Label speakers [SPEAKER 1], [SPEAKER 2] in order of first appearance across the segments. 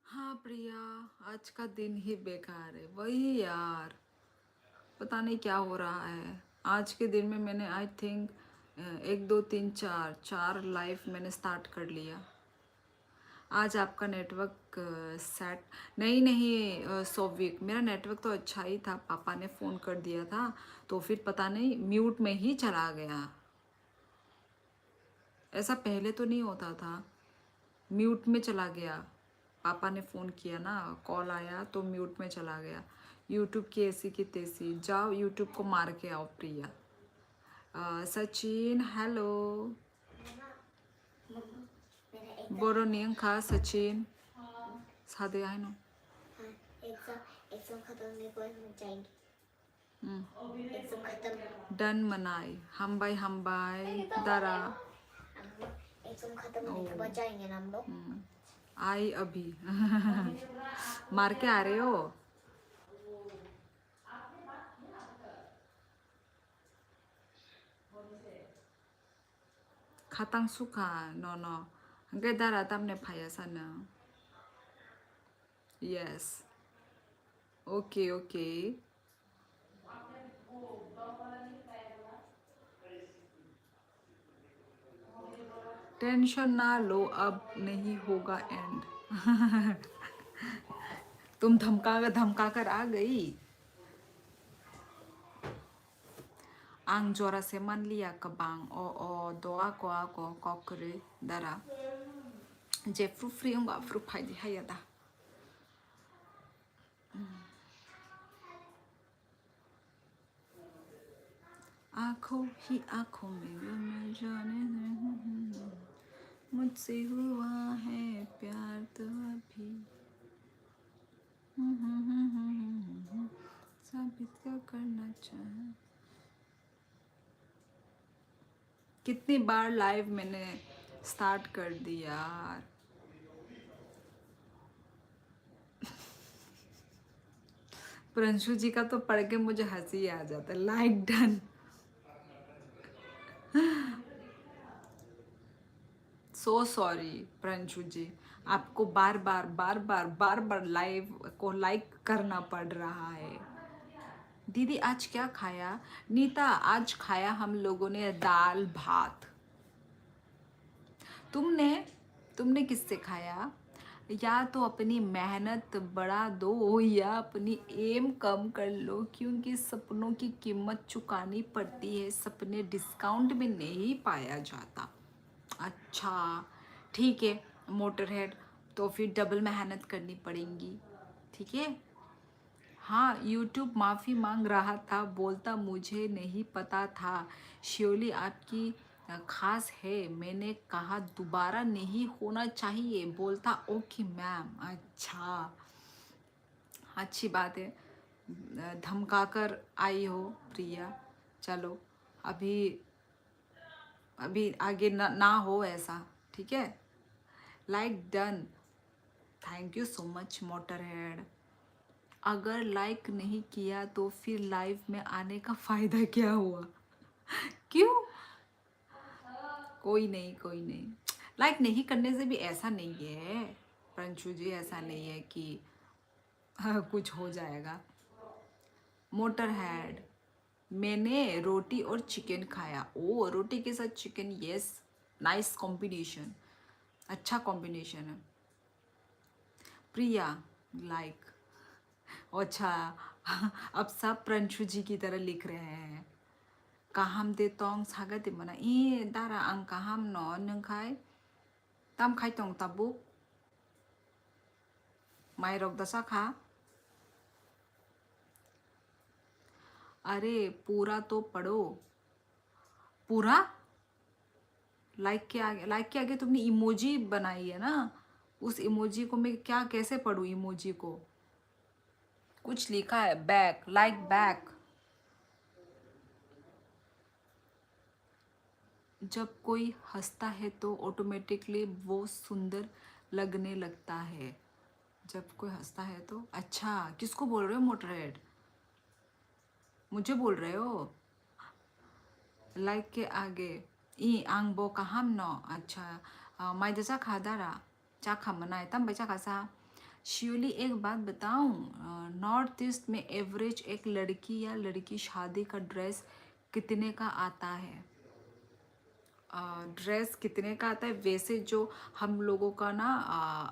[SPEAKER 1] हाँ प्रिया, आज का दिन ही बेकार है। वही यार, पता नहीं क्या हो रहा है। आज के दिन में मैंने आई थिंक 1 2 3 4 लाइफ मैंने स्टार्ट कर लिया। आज आपका नेटवर्क सेट नहीं नहीं सौविक, मेरा नेटवर्क तो अच्छा ही था। पापा ने फ़ोन कर दिया था तो फिर पता नहीं म्यूट में ही चला गया। ऐसा पहले तो नहीं होता था, म्यूट में चला गया। पापा ने फ़ोन किया ना, कॉल आया तो म्यूट में चला गया। यूट्यूब की ऐसी की तैसी। जाओ यूट्यूब को मार के आओ प्रिया। सचिन हेलो। बोरो नियंग खा सचिन सादे आए नो।
[SPEAKER 2] एग्जाम खत्म होने को हम जाएंगे। एग्जाम खत्म।
[SPEAKER 1] डन मनाई हम बाई दारा।
[SPEAKER 2] एग्जाम खत्म होने के बाद जाएंगे ना हम लोग।
[SPEAKER 1] आई अभी मार के आ रहे हो। खातांग सुखा नो नो हंगे दारा तमने फाया sana. Yes. Okay okay. Tension ना लो, अब नहीं होगा एंड तुम धमका कर आ गई। आंग जोरा से मान लिया कबांग ओ दोआ को कॉकरे दरा जे फ्रू फ्री होगा फ्रू फाइदी है यादा। आंखों ही आंखों में मैं जाने मुझसे हुआ है प्यार तो अभी साबित क्या करना चाहे। कितनी बार लाइव मैंने स्टार्ट कर दिया यार। प्रिंशु जी का तो पढ़ के मुझे हंसी आ जाता है। Like done. So sorry Prinshu ji, आपको बार बार लाइव को लाइक करना पड़ रहा है। दीदी आज क्या खाया? नीता आज खाया हम लोगों ने दाल भात। तुमने तुमने किससे खाया? या तो अपनी मेहनत बढ़ा दो या अपनी एम कम कर लो, क्योंकि सपनों की कीमत चुकानी पड़ती है। सपने डिस्काउंट में नहीं पाया जाता। अच्छा ठीक है मोटर हेड, तो फिर डबल मेहनत करनी पड़ेगी। ठीक है। हाँ यूट्यूब माफ़ी मांग रहा था, बोलता मुझे नहीं पता था। श्योली आपकी खास है। मैंने कहा दोबारा नहीं होना चाहिए। बोलता ओके मैम। अच्छा अच्छी बात है। धमका कर आई हो प्रिया। चलो अभी अभी आगे ना हो ऐसा। ठीक है। Like done. Thank you so much motor head. अगर लाइक नहीं किया तो फिर लाइव में आने का फ़ायदा क्या हुआ? क्यों? कोई नहीं कोई नहीं। लाइक नहीं करने से भी ऐसा नहीं है प्रंशु जी, ऐसा नहीं है कि कुछ हो जाएगा। मोटर हेड, मैंने रोटी और चिकन खाया। ओ रोटी के साथ चिकन, यस नाइस कॉम्बिनेशन, अच्छा कॉम्बिनेशन है। प्रिया लाइक अच्छा अब सब प्रंशु जी की तरह लिख रहे हैं। काहाम दे तोंग सागा दे मना ई दारा आं काहाम न नोंखाय तम खाई तोंग ताबु माई रोक दसा खा। अरे पूरा तो पढ़ो। पूरा लाइक के आगे तुमने इमोजी बनाई है ना, उस इमोजी को मैं क्या कैसे पढ़ूं? इमोजी को कुछ लिखा है बैक, लाइक बैक। जब कोई हंसता है तो ऑटोमेटिकली वो सुंदर लगने लगता है। जब कोई हंसता है तो अच्छा किसको बोल रहे हो मोटरहेड? मुझे बोल रहे हो? लाइक के आगे ई आंग बो काहाम न। अच्छा माई दसा खादारा चा खामनाय तम बैचा खासा शिवली एक बात बताऊं, नॉर्थ ईस्ट में एवरेज एक लड़की या लड़की शादी का ड्रेस कितने का आता है? ड्रेस कितने का आता है? वैसे जो हम लोगों का ना,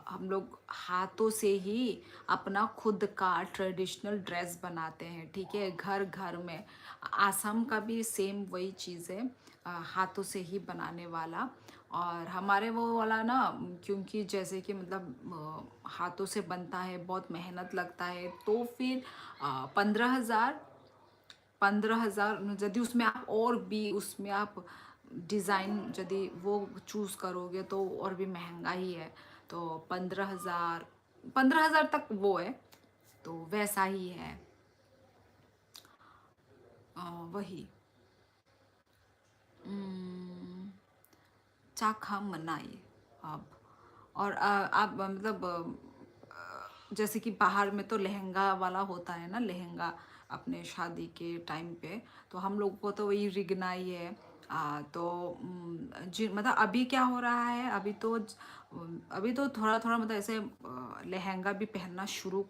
[SPEAKER 1] हम लोग हाथों से ही अपना खुद का ट्रेडिशनल ड्रेस बनाते हैं, ठीक है, घर घर में। आसाम का भी सेम वही चीज़ है, हाथों से ही बनाने वाला। और हमारे वो वाला ना, क्योंकि जैसे कि मतलब हाथों से बनता है, बहुत मेहनत लगता है, तो फिर 15,000, 15,000, यदि उसमें आप और भी उसमें आप डिज़ाइन यदि वो चूज़ करोगे तो और भी महंगा ही है। तो 15,000, 15,000 तक वो है, तो वैसा ही है। वही चाखा मनाई अब। और आप मतलब जैसे कि बाहर में तो लहंगा वाला होता है ना, लहंगा अपने शादी के टाइम पे, तो हम लोग को तो वही रिगना ही है। तो जी मतलब अभी क्या हो रहा है, अभी तो थोड़ा थोड़ा मतलब ऐसे लहंगा भी पहनना शुरू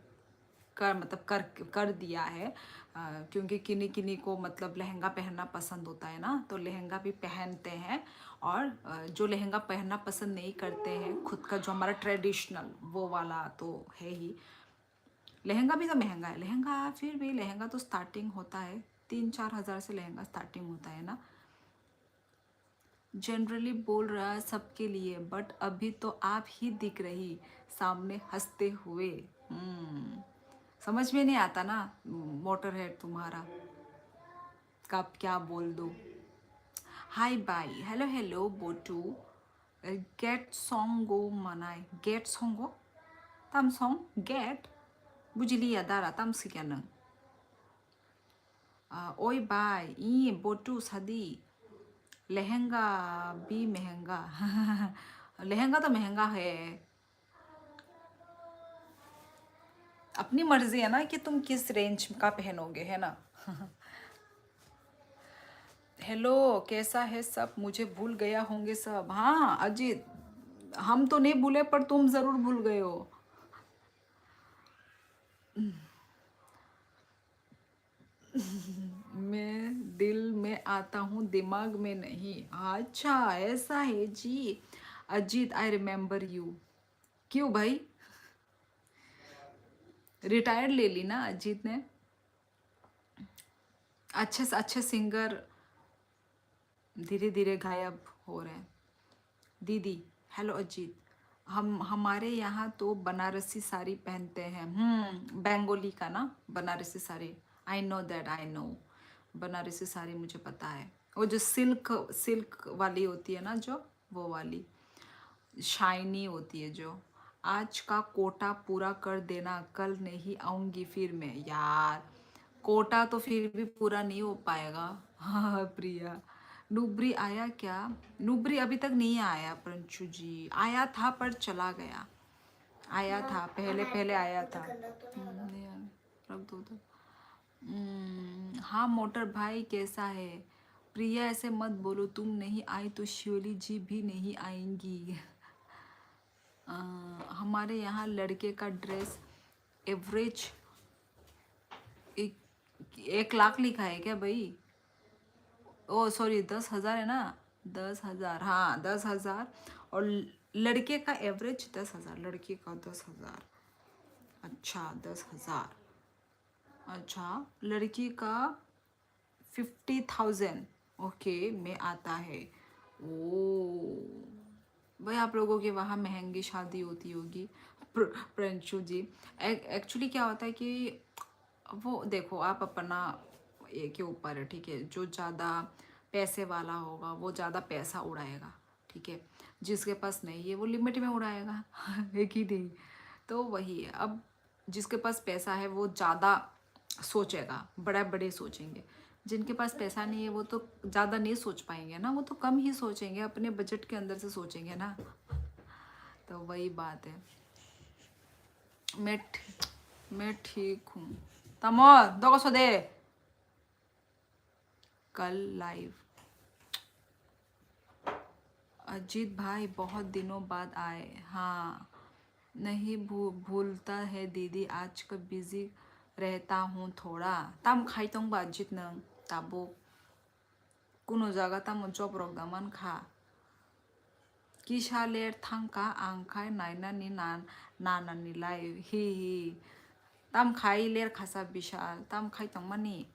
[SPEAKER 1] कर मतलब कर दिया है। क्योंकि किन्हीं किन्हीं को मतलब लहंगा पहनना पसंद होता है ना, तो लहंगा भी पहनते हैं। और जो लहंगा पहनना पसंद नहीं करते हैं, खुद का जो हमारा ट्रेडिशनल वो वाला तो है ही। लहंगा भी तो महंगा है, लहंगा फिर भी लहंगा तो स्टार्टिंग होता है 3-4 हज़ार से, लहंगा स्टार्टिंग होता है ना। जनरली बोल रहा है सबके लिए, बट अभी तो आप ही दिख रही सामने हंसते हुए। समझ में नहीं आता ना, मोटर है तुम्हारा, कब क्या बोल दो। हाय बाय, हेलो हेलो बोटू। गेट सॉन्ग गो मनाय, गेट सॉन्ग गो तम सॉन्ग गेट बुझली दारा तम सिक्यान। ओए बाय ई बोटू सदी, लहंगा भी महंगा। लहंगा तो महंगा है, अपनी मर्जी है ना कि तुम किस रेंज का पहनोगे, है ना। हेलो, कैसा है सब? मुझे भूल गया होंगे सब। हाँ अजीत, हम तो नहीं भूले पर तुम जरूर भूल गए हो। मैं दिल में आता हूँ, दिमाग में नहीं। अच्छा ऐसा है जी। Ajit I remember you. क्यों भाई, रिटायर्ड ले ली ना अजीत ने? अच्छे से अच्छे सिंगर धीरे धीरे गायब हो रहे हैं। दीदी, हेलो अजीत, हम हमारे यहाँ तो बनारसी साड़ी पहनते हैं। बंगाली का ना Banarasi sari. I know that, I know Banarasi sari, मुझे पता है। वो जो सिल्क सिल्क वाली होती है ना, जो वो वाली शाइनी होती है जो। आज का कोटा पूरा कर देना, कल नहीं आऊंगी फिर मैं। यार कोटा तो फिर भी पूरा नहीं हो पाएगा। हाँ प्रिया, नुब्री आया क्या? नुब्री अभी तक नहीं आया प्रंशु जी, आया था पर चला गया। आया था पहले पहले आया था।
[SPEAKER 2] गंदा तो नहीं होगा?
[SPEAKER 1] नहीं आया, रख दो तो। हाँ मोटर भाई कैसा है? प्रिया ऐसे मत बोलो, तुम नहीं आई तो शिवली जी भी नहीं आएंगी। हमारे यहाँ लड़के का ड्रेस एवरेज 1 लाख लिखा है क्या भाई? ओ सॉरी, 10,000 है ना, 10,000, हाँ 10,000। और लड़के का एवरेज 10,000, लड़के का 10,000। अच्छा 10,000। अच्छा लड़की का 50,000। ओके में आता है। ओ भाई, आप लोगों के वहाँ महंगी शादी होती होगी। प्रिंशु जी, एक्चुअली क्या होता है कि वो देखो, आप अपना ये के ऊपर है, ठीक है। जो ज़्यादा पैसे वाला होगा वो ज़्यादा पैसा उड़ाएगा, ठीक है। जिसके पास नहीं है वो लिमिट में उड़ाएगा। है कि नहीं? तो वही है। अब जिसके पास पैसा है वो ज़्यादा सोचेगा, बड़े बड़े सोचेंगे। जिनके पास पैसा नहीं है वो तो ज़्यादा नहीं सोच पाएंगे ना, वो तो कम ही सोचेंगे, अपने बजट के अंदर से सोचेंगे ना। तो वही बात है। मैं ठीक हूँ। तमो दो सो दे। कल लाइव। अजीत भाई बहुत दिनों बाद आए। हाँ नहीं भूलता है दीदी, आज कल बिजी रहता हूँ थोड़ा। तम खाई तोंग बाजित नंग ताबो कुनो जागा तम जॉब रोगामन खा किसा लेर थांका आंखाय नायनानि नानानिलाय ही तम खाई लेर खासा विशाल तम खाई तोंग मनी।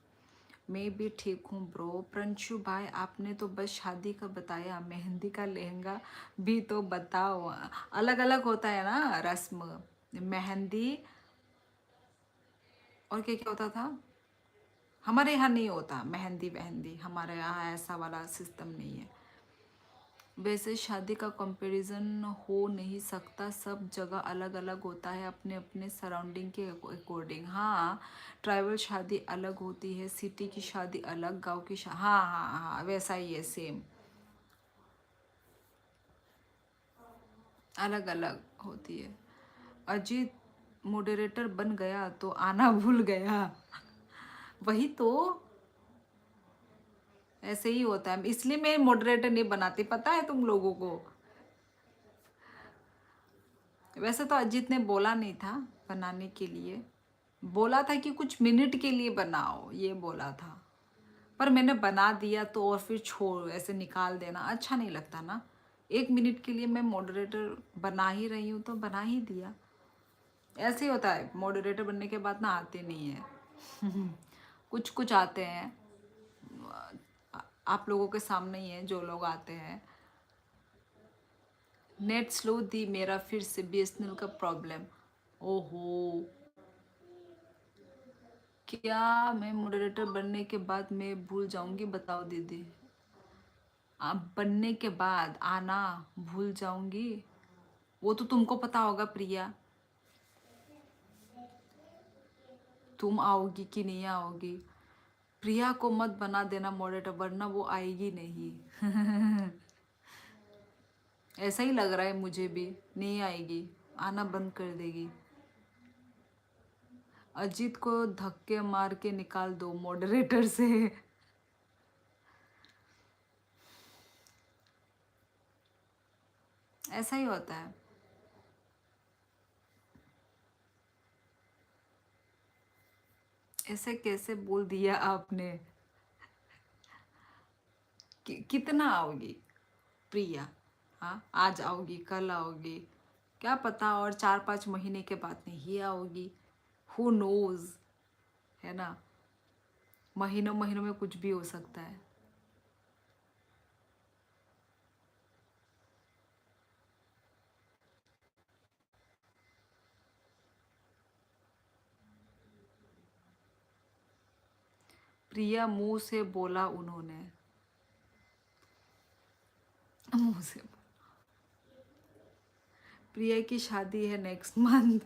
[SPEAKER 1] मैं भी ठीक हूँ ब्रो। प्रंशु भाई आपने तो बस शादी का बताया, मेहंदी का लहंगा भी तो बताओ। अलग अलग होता है ना रस्म, मेहंदी और क्या क्या होता था। हमारे यहाँ नहीं होता मेहंदी वहंदी, हमारे यहाँ ऐसा वाला सिस्टम नहीं है। वैसे शादी का कंपैरिजन हो नहीं सकता, सब जगह अलग अलग होता है अपने अपने सराउंडिंग के अकॉर्डिंग। हाँ, ट्राइबल शादी अलग होती है, सिटी की शादी अलग, गांव की हाँ हाँ हाँ वैसा ही है, सेम अलग अलग होती है। अजीत मॉडरेटर बन गया तो आना भूल गया। वही तो, ऐसे ही होता है, इसलिए मैं मॉडरेटर नहीं बनाती, पता है तुम लोगों को। वैसे तो अजीत ने बोला नहीं था बनाने के लिए, बोला था कि कुछ मिनट के लिए बनाओ, ये बोला था। पर मैंने बना दिया तो और फिर छोड़ ऐसे निकाल देना अच्छा नहीं लगता ना। 1 मिनट के लिए मैं मॉडरेटर बना ही रही हूँ तो बना ही दिया। ऐसे ही होता है, मॉडरेटर बनने के बाद ना आते नहीं है। कुछ कुछ आते हैं, आप लोगों के सामने ही है जो लोग आते हैं। नेट स्लो दी मेरा फिर से बीएसएनएल का प्रॉब्लम। ओहो, क्या मैं मॉडरेटर बनने के बाद मैं भूल जाऊंगी, बताओ दीदी। आप बनने के बाद आना भूल जाऊंगी, वो तो तुमको पता होगा प्रिया, तुम आओगी कि नहीं आओगी। प्रिया को मत बना देना मॉडरेटर, वरना वो आएगी नहीं। ऐसा ही लग रहा है मुझे भी, नहीं आएगी, आना बंद कर देगी। अजीत को धक्के मार के निकाल दो मॉडरेटर से। ऐसा ही होता है। ऐसे कैसे बोल दिया आपने। कितना आओगी प्रिया? हाँ, आज आओगी कल आओगी, क्या पता और 4-5 महीने के बाद नहीं आओगी, हु नोज, है ना। महीनों महीनों में कुछ भी हो सकता है। प्रिया मुंह से बोला उन्होंने, मुंह से। प्रिया की शादी है नेक्स्ट मंथ।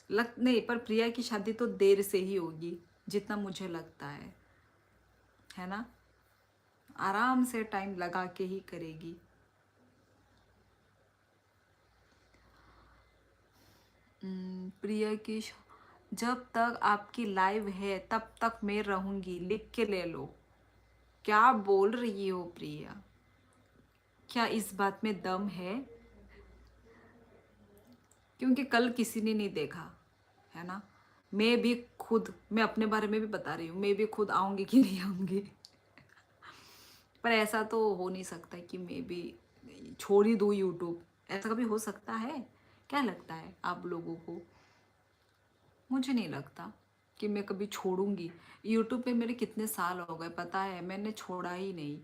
[SPEAKER 1] लग नहीं, पर प्रिया की शादी तो देर से ही होगी जितना मुझे लगता है ना। आराम से टाइम लगा के ही करेगी। प्रिया की जब तक आपकी लाइव है तब तक मैं रहूंगी, लिख के ले लो। क्या बोल रही हो प्रिया, क्या इस बात में दम है? क्योंकि कल किसी ने नहीं देखा, है ना। मैं भी खुद, मैं अपने बारे में भी बता रही हूँ, मैं भी खुद आऊंगी कि नहीं आऊंगी। पर ऐसा तो हो नहीं सकता कि मैं भी छोड़ ही दूँ यूट्यूब, ऐसा कभी हो सकता है? क्या लगता है आप लोगों को? मुझे नहीं लगता कि मैं कभी छोड़ूंगी। यूट्यूब पे मेरे कितने साल हो गए पता है, मैंने छोड़ा ही नहीं।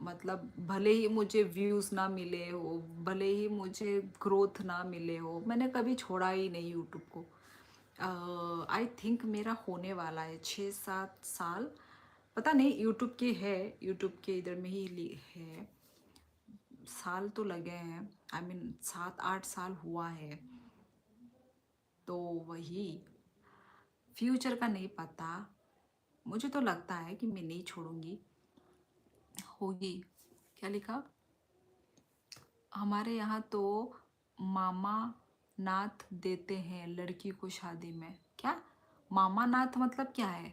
[SPEAKER 1] मतलब भले ही मुझे व्यूज़ ना मिले हो, भले ही मुझे ग्रोथ ना मिले हो, मैंने कभी छोड़ा ही नहीं यूट्यूब को। आई थिंक मेरा होने वाला है 6-7 साल, पता नहीं। यूट्यूब के है, यूट्यूब के इधर में ही है, साल तो लगे हैं, आई मीन 7-8 साल हुआ है। तो वही, फ्यूचर का नहीं पता। मुझे तो लगता है कि मैं नहीं छोड़ूंगी, होगी। क्या लिखा? हमारे यहाँ तो मामा नाथ देते हैं लड़की को शादी में। क्या मामा नाथ मतलब क्या है?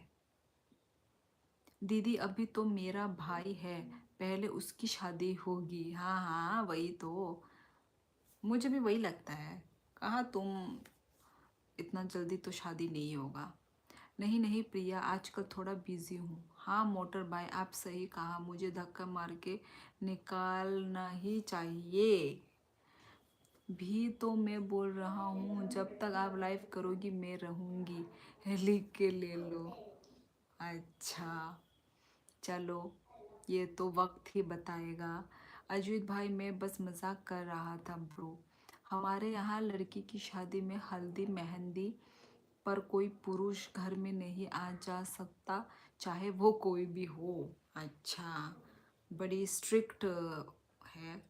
[SPEAKER 1] दीदी अभी तो मेरा भाई है, पहले उसकी शादी होगी। हाँ हाँ वही तो, मुझे भी वही लगता है। कहाँ तुम, इतना जल्दी तो शादी नहीं होगा। नहीं नहीं प्रिया, आजकल थोड़ा बिजी हूँ। हाँ मोटर भाई, आप सही कहा, मुझे धक्का मार के निकालना ही चाहिए। भी तो मैं बोल रहा हूँ, जब तक आप लाइव करोगी मैं रहूँगी, लिख के ले लो। अच्छा चलो, ये तो वक्त ही बताएगा। अजीत भाई मैं बस मजाक कर रहा था ब्रो। हमारे यहाँ लड़की की शादी में हल्दी मेहंदी पर कोई पुरुष घर में नहीं आ जा सकता, चाहे वो कोई भी हो। अच्छा, बड़ी स्ट्रिक्ट है।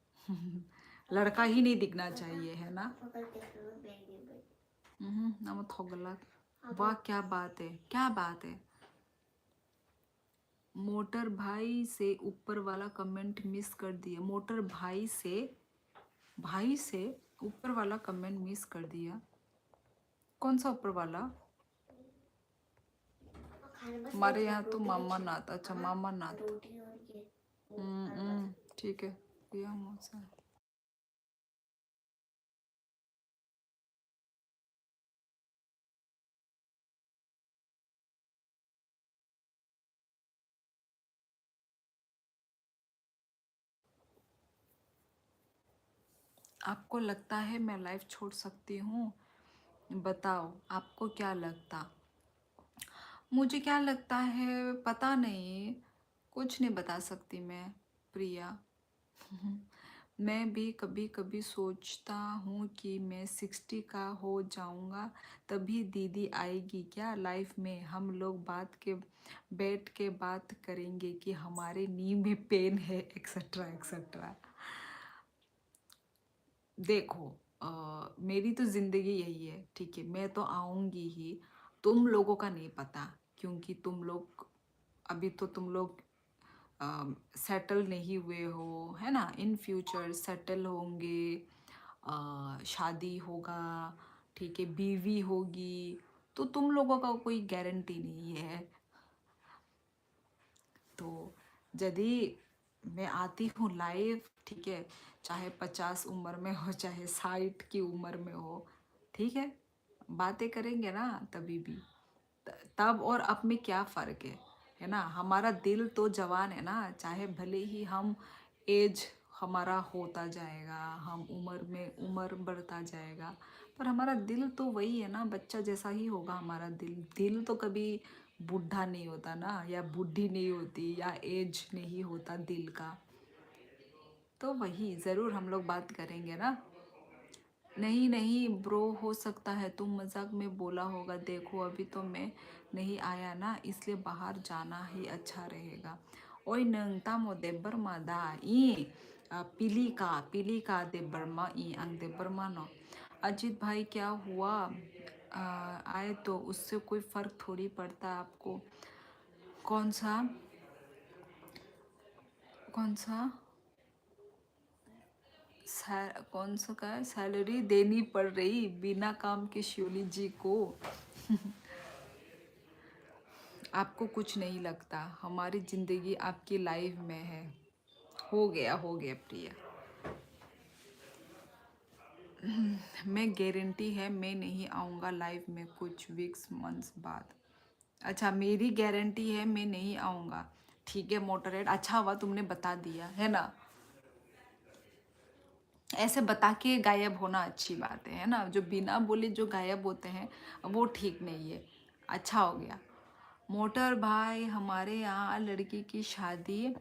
[SPEAKER 1] लड़का ही नहीं दिखना चाहिए, है ना?
[SPEAKER 2] पकड़ के फिर मैं बैठ गई।
[SPEAKER 1] नमक थोगला। वाह क्या बात है, क्या बात है। मोटर भाई से ऊपर वाला कमेंट मिस कर दिया। मोटर भाई से ऊपर वाला कमेंट मिस कर दिया। कौन सा ऊपर वाला?
[SPEAKER 2] खाने बस
[SPEAKER 1] हमारे
[SPEAKER 2] एक
[SPEAKER 1] यहाँ तो
[SPEAKER 2] रोटी
[SPEAKER 1] मामा
[SPEAKER 2] की
[SPEAKER 1] नाथ। अच्छा
[SPEAKER 2] हाँ,
[SPEAKER 1] मामा नाथ।
[SPEAKER 2] रोटी और ये आलू बस।
[SPEAKER 1] ठीक है, दिया मुझसे। आपको लगता है मैं लाइफ छोड़ सकती हूँ? बताओ आपको क्या लगता। मुझे क्या लगता है पता नहीं, कुछ नहीं बता सकती मैं प्रिया। मैं भी कभी कभी सोचता हूँ कि मैं 60 का हो जाऊँगा तभी दीदी आएगी क्या लाइफ में, हम लोग बैठ के बात करेंगे कि हमारे नी में पेन है, एक्सेट्रा एक्सेट्रा। देखो, मेरी तो ज़िंदगी यही है, ठीक है, मैं तो आऊँगी ही। तुम लोगों का नहीं पता, क्योंकि तुम लोग अभी तो तुम लोग सेटल नहीं हुए हो, है ना? इन फ्यूचर सेटल होंगे, शादी होगा, ठीक है, बीवी होगी, तो तुम लोगों का कोई गारंटी नहीं है। तो यदि मैं आती हूँ लाइव, ठीक है, चाहे 50 उम्र में हो चाहे 60 की उम्र में हो, ठीक है, बातें करेंगे ना तभी भी। तब और अब में क्या फ़र्क है ना? हमारा दिल तो जवान है ना, चाहे भले ही हम एज हमारा होता जाएगा, हम उम्र में उम्र बढ़ता जाएगा, पर हमारा दिल तो वही है ना, बच्चा जैसा ही होगा हमारा दिल। दिल तो कभी बूढ़ा नहीं होता ना, या बूढ़ी नहीं होती, या एज नहीं होता दिल का। तो वही ज़रूर हम लोग बात करेंगे ना। नहीं नहीं ब्रो, हो सकता है तुम मजाक में बोला होगा। देखो अभी तो मैं नहीं आया ना, इसलिए बाहर जाना ही अच्छा रहेगा। ओए नंग तामो दे बर्मा दा ई पिली का दे बर्मा ई अंग दे बर्मा नो। अजीत भाई क्या हुआ? आए तो उससे कोई फर्क थोड़ी पड़ता आपको। कौन सा? कौन सा? कौन सा का सैलरी देनी पड़ रही बिना काम के शिवली जी को? आपको कुछ नहीं लगता, हमारी ज़िंदगी आपकी लाइफ में है। हो गया प्रिया। मैं गारंटी है मैं नहीं आऊँगा लाइव में कुछ वीक्स मंथ्स बाद। अच्छा मेरी गारंटी है मैं नहीं आऊँगा। ठीक है मोटरेट, अच्छा हुआ तुमने बता दिया, है ना? ऐसे बता के गायब होना अच्छी बात है ना? जो बिना बोले जो गायब होते हैं वो ठीक नहीं है। अच्छा हो गया। मोटर भाई, हमारे यहाँ लड़की की शादी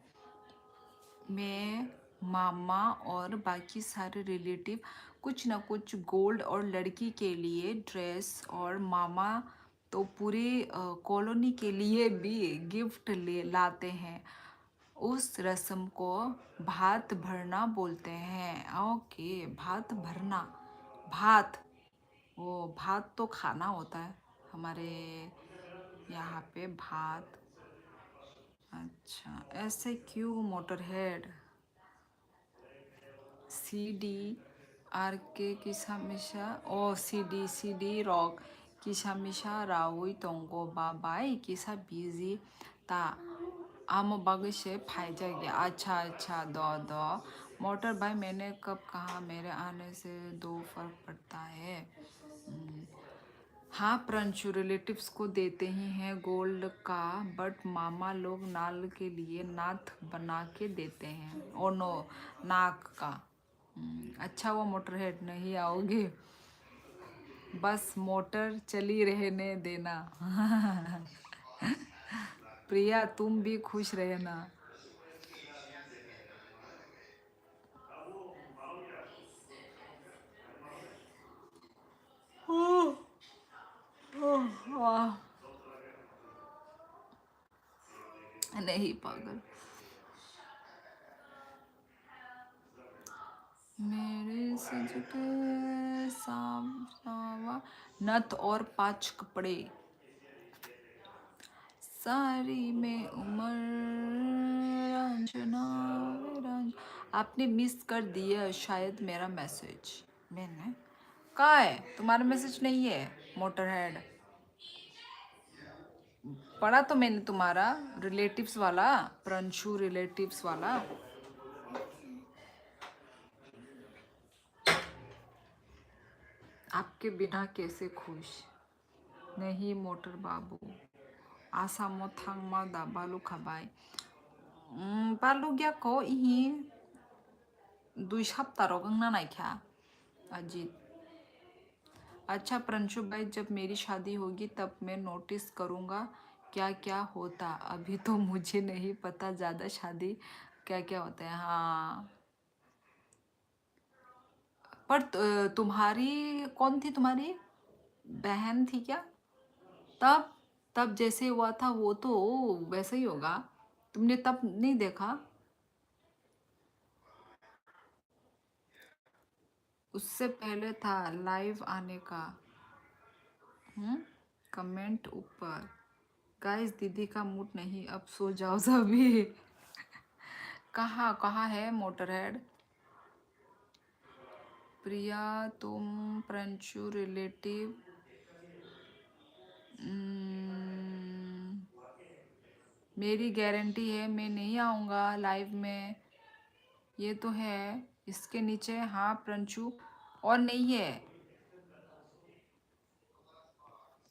[SPEAKER 1] में मामा और बाकी सारे रिलेटिव कुछ ना कुछ गोल्ड और लड़की के लिए ड्रेस, और मामा तो पूरी कॉलोनी के लिए भी गिफ्ट ले लाते हैं। उस रस्म को भात भरना बोलते हैं। ओके, भात भरना। भात, वो भात तो खाना होता है हमारे यहाँ पे, भात। अच्छा ऐसे क्यों motor head? CD RK Kisamisha, oh CD rock Kisamisha Raui Tongo Babai Kisa busy ta amo bagay siya 파이자게. अच्छा अच्छा, दो दो मोटर भाई मैंने कब कहा मेरे आने से 2 फर्क पड़ता है। हाँ प्रंशु रिलेटिव्स को देते ही हैं गोल्ड का, बट मामा लोग नाल के लिए नाथ बना के देते हैं। ओ नो, नाक का। अच्छा वो मोटर हेड नहीं आओगे, बस मोटर चली रहने देना। प्रिया तुम भी खुश रहना। वाह, नहीं पागल। मेरे सज के सावा नथ और 5 कपड़े, सारी में उमर रंजना आपने मिस कर दिया शायद मेरा मैसेज। मैंने कहा है तुम्हारा मैसेज नहीं है मोटर हेड। पढ़ा तो मैंने तुम्हारा रिलेटिव्स वाला, प्रंशु रिलेटिव्स वाला। आपके बिना कैसे खुश नहीं मोटर बाबू। आसामो थांगमा दा बालू खाबाय। बालू गया को इही 2 सप्ताह गंगना नायख्या अजीत। अच्छा प्रंशु भाई जब मेरी शादी होगी तब मैं नोटिस करूँगा क्या क्या होता, अभी तो मुझे नहीं पता ज़्यादा शादी क्या क्या होता है। हाँ पर तुम्हारी कौन थी, तुम्हारी बहन थी क्या? तब तब जैसे हुआ था वो तो वैसा ही होगा। तुमने तब नहीं देखा? उससे पहले था लाइव आने का। कमेंट ऊपर। गाइस दीदी का मूड नहीं, अब सो जाओ सभी। कहाँ कहाँ है मोटर हेड? प्रिया तुम प्रंशु रिलेटिव मेरी गारंटी है मैं नहीं आऊँगा लाइव में, ये तो है। इसके नीचे हाँ प्रंशु, और नहीं है,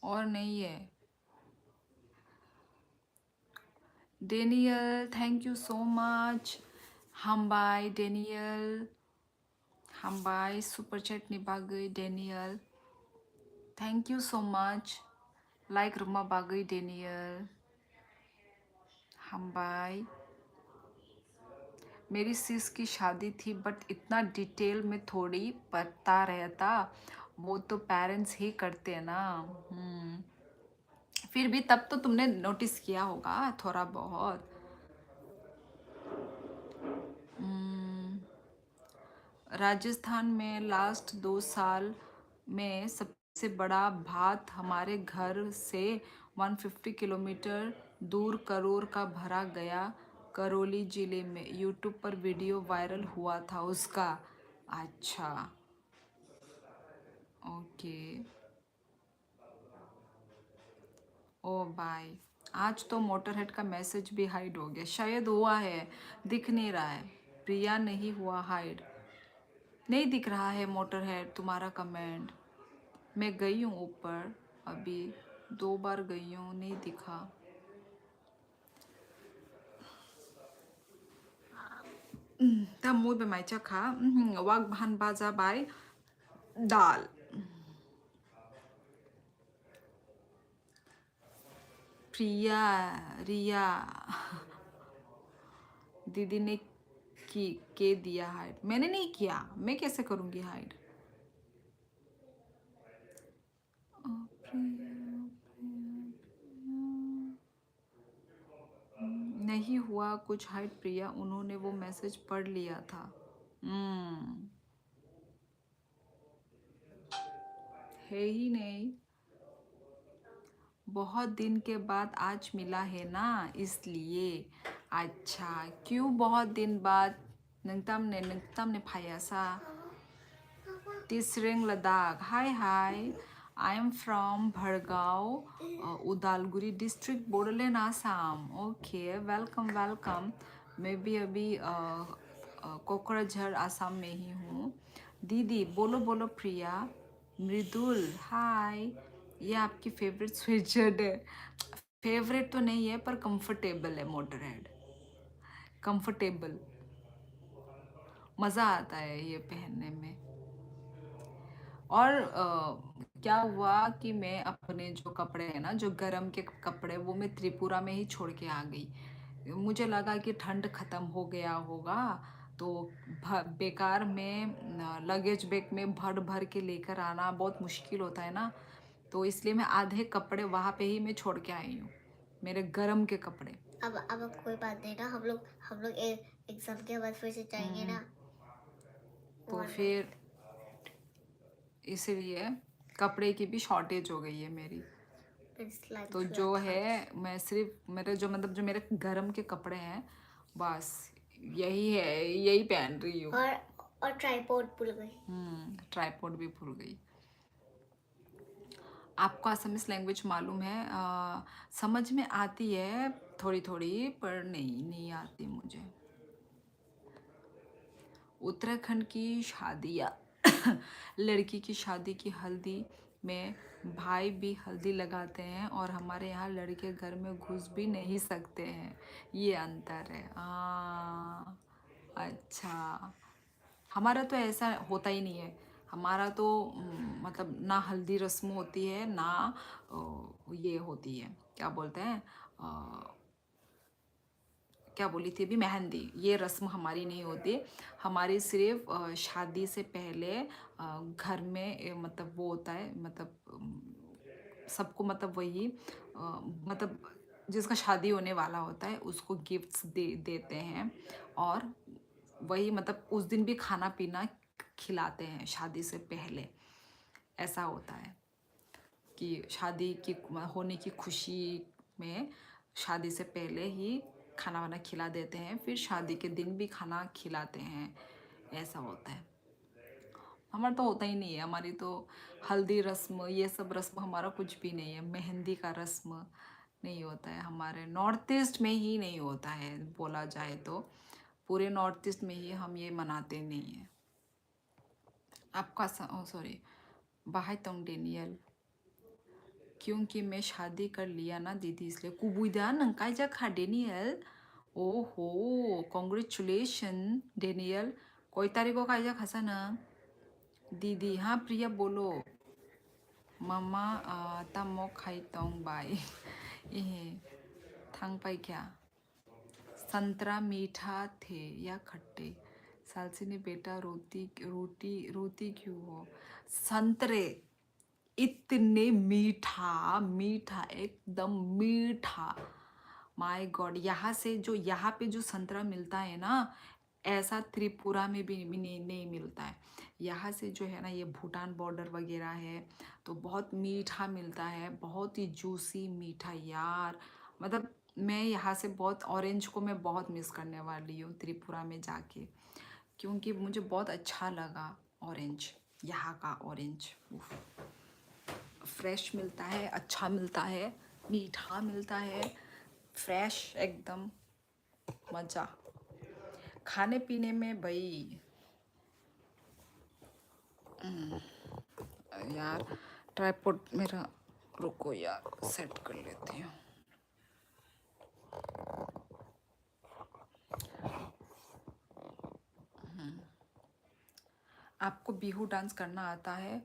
[SPEAKER 1] और नहीं है। Daniel thank you so much. हम बाय डेनियल, हम बाय सुपर चैट निबागै Daniel, thank you so much. लाइक रुमा बागै डेनियल, हम बाय। मेरी सिस की शादी थी बट इतना डिटेल में थोड़ी पता रहता, वो तो पेरेंट्स ही करते हैं ना। फिर भी तब तो तुमने नोटिस किया होगा थोड़ा बहुत। राजस्थान में लास्ट 2 साल में सबसे बड़ा भात हमारे घर से 150 किलोमीटर दूर करोर का भरा गया, करौली जिले में। यूट्यूब पर वीडियो वायरल हुआ था उसका। अच्छा ओके। ओ बाय। आज तो मोटरहेड का मैसेज भी हाइड हो गया, शायद हुआ है, दिख नहीं रहा है। प्रिया नहीं हुआ हाइड, नहीं दिख रहा है मोटरहेड तुम्हारा कमेंट। मैं गई हूँ ऊपर, अभी 2 बार गई हूँ, नहीं दिखा। ता मुई पे माइचा खा वाग भान बाजा बाय दाल। प्रिया रिया दीदी ने की के दिया हाइड, मैंने नहीं किया, मैं कैसे करूँगी हाइड? नहीं हुआ कुछ हाइड प्रिया, उन्होंने वो मैसेज पढ़ लिया था। है ही नहीं, बहुत दिन के बाद आज मिला है ना इसलिए। अच्छा क्यों बहुत दिन बाद? नंतम ने फायासा तिसरेंग Ladakh. Hi hi, I am from Bhergaon Udalguri district Bodoland Assam. Okay welcome welcome. मैं भी अभी कोकराझार आसाम में ही हूँ। दीदी बोलो बोलो प्रिया। मृदुल हाय। ये आपकी फेवरेट स्वेटशर्ट है। फेवरेट तो नहीं है पर कंफर्टेबल है, मोटर हेड कंफर्टेबल, मज़ा आता है ये पहनने में। और क्या हुआ कि मैं अपने जो कपड़े हैं ना, जो गरम के कपड़े, वो मैं त्रिपुरा में ही छोड़ के आ गई। मुझे लगा कि ठंड ख़त्म हो गया होगा, तो बेकार में लगेज बैग में भर भर के लेकर आना बहुत मुश्किल होता है ना, तो इसलिए मैं आधे कपड़े वहाँ पे ही मैं छोड़ के आई हूँ, मेरे गरम के कपड़े।
[SPEAKER 2] अब कोई बात नहीं ना, हम लोग एग्जाम के बाद फिर से जाएंगे ना।
[SPEAKER 1] तो
[SPEAKER 2] वरना
[SPEAKER 1] फिर इसीलिए कपड़े की भी शॉर्टेज हो गई है मेरी।
[SPEAKER 2] it's like
[SPEAKER 1] तो
[SPEAKER 2] 12
[SPEAKER 1] जो
[SPEAKER 2] hours.
[SPEAKER 1] है मैं सिर्फ मेरे जो मतलब जो मेरे गरम के कपड़े हैं, बस यही है, यही पहन रही हूँ।
[SPEAKER 2] और ट्राइपॉड भूल गई।
[SPEAKER 1] ट्राइपॉड भी भूल गई। आपको असमिस लैंग्वेज मालूम है? समझ में आती है थोड़ी थोड़ी, पर नहीं आती मुझे। उत्तराखंड की शादियाँ लड़की की शादी की हल्दी में भाई भी हल्दी लगाते हैं, और हमारे यहाँ लड़के घर में घुस भी नहीं सकते हैं, ये अंतर है। अच्छा, हमारा तो ऐसा होता ही नहीं है। हमारा तो मतलब ना हल्दी रस्म होती है, ना ये होती है, क्या बोलते हैं, क्या बोली थी अभी, मेहंदी, ये रस्म हमारी नहीं होती। हमारी सिर्फ शादी से पहले घर में मतलब वो होता है, मतलब सबको मतलब वही मतलब जिसका शादी होने वाला होता है उसको गिफ्ट्स देते हैं, और वही मतलब उस दिन भी खाना पीना खिलाते हैं शादी से पहले। ऐसा होता है कि शादी की होने की खुशी में शादी से पहले ही खाना वाना खिला देते हैं, फिर शादी के दिन भी खाना खिलाते हैं, ऐसा होता है। हमारा तो होता ही नहीं है। हमारी तो हल्दी रस्म ये सब रस्म हमारा कुछ भी नहीं है। मेहंदी का रस्म नहीं होता है हमारे नॉर्थ ईस्ट में ही, नहीं होता है बोला जाए तो। पूरे नॉर्थ ईस्ट में ही हम ये मनाते नहीं हैं। आपका सॉरी बाहाई तोंग डेनियल, क्योंकि मैं शादी कर लिया ना दीदी, इसलिए कुबुदा नंकाई जा खा डेनियल। ओहो, कॉन्ग्रेचुलेशन डेनियल। कोई तारीख को कायजा खासा ना दीदी? हाँ प्रिया बोलो। मामा तमो खाई तोंग बाई ये थंग पाई क्या? संतरा मीठा थे या खट्टे? सालसी ने बेटा रोती रोटी रोती क्यों हो? संतरे इतने मीठा मीठा, एकदम मीठा। माय गॉड, यहाँ पे जो संतरा मिलता है ना, ऐसा त्रिपुरा में भी नहीं मिलता है। यहाँ से जो है ना, ये भूटान बॉर्डर वगैरह है, तो बहुत मीठा मिलता है, बहुत ही जूसी मीठा यार। मतलब मैं यहाँ से बहुत, ऑरेंज को मैं बहुत मिस करने वाली हूँ त्रिपुरा में जाके, क्योंकि मुझे बहुत अच्छा लगा ऑरेंज, यहाँ का ऑरेंज। फ्रेश मिलता है, अच्छा मिलता है, मीठा मिलता है, फ्रेश एकदम, मज़ा खाने पीने में भाई। यार ट्राइपॉड मेरा, रुको यार सेट कर लेती हूँ। आपको बिहू डांस करना आता है?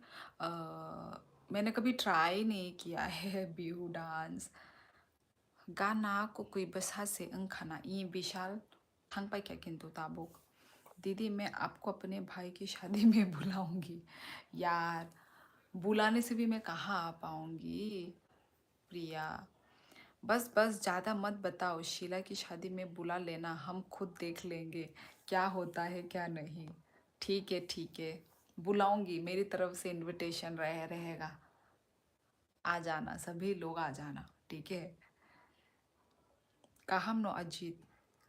[SPEAKER 1] मैंने कभी ट्राई नहीं किया है बिहू डांस। गाना को कोई बसा से खाना ये विशाल थंग पाई क्या किंतु ताबुक। दीदी मैं आपको अपने भाई की शादी में बुलाऊंगी। यार बुलाने से भी मैं कहाँ आ पाऊंगी प्रिया। बस बस ज़्यादा मत बताओ, शीला की शादी में बुला लेना, हम खुद देख लेंगे क्या होता है क्या नहीं। ठीक है, बुलाऊंगी, मेरी तरफ से इनविटेशन रहेगा। आ जाना, सभी लोग आ जाना, ठीक है। काहम नो अजीत,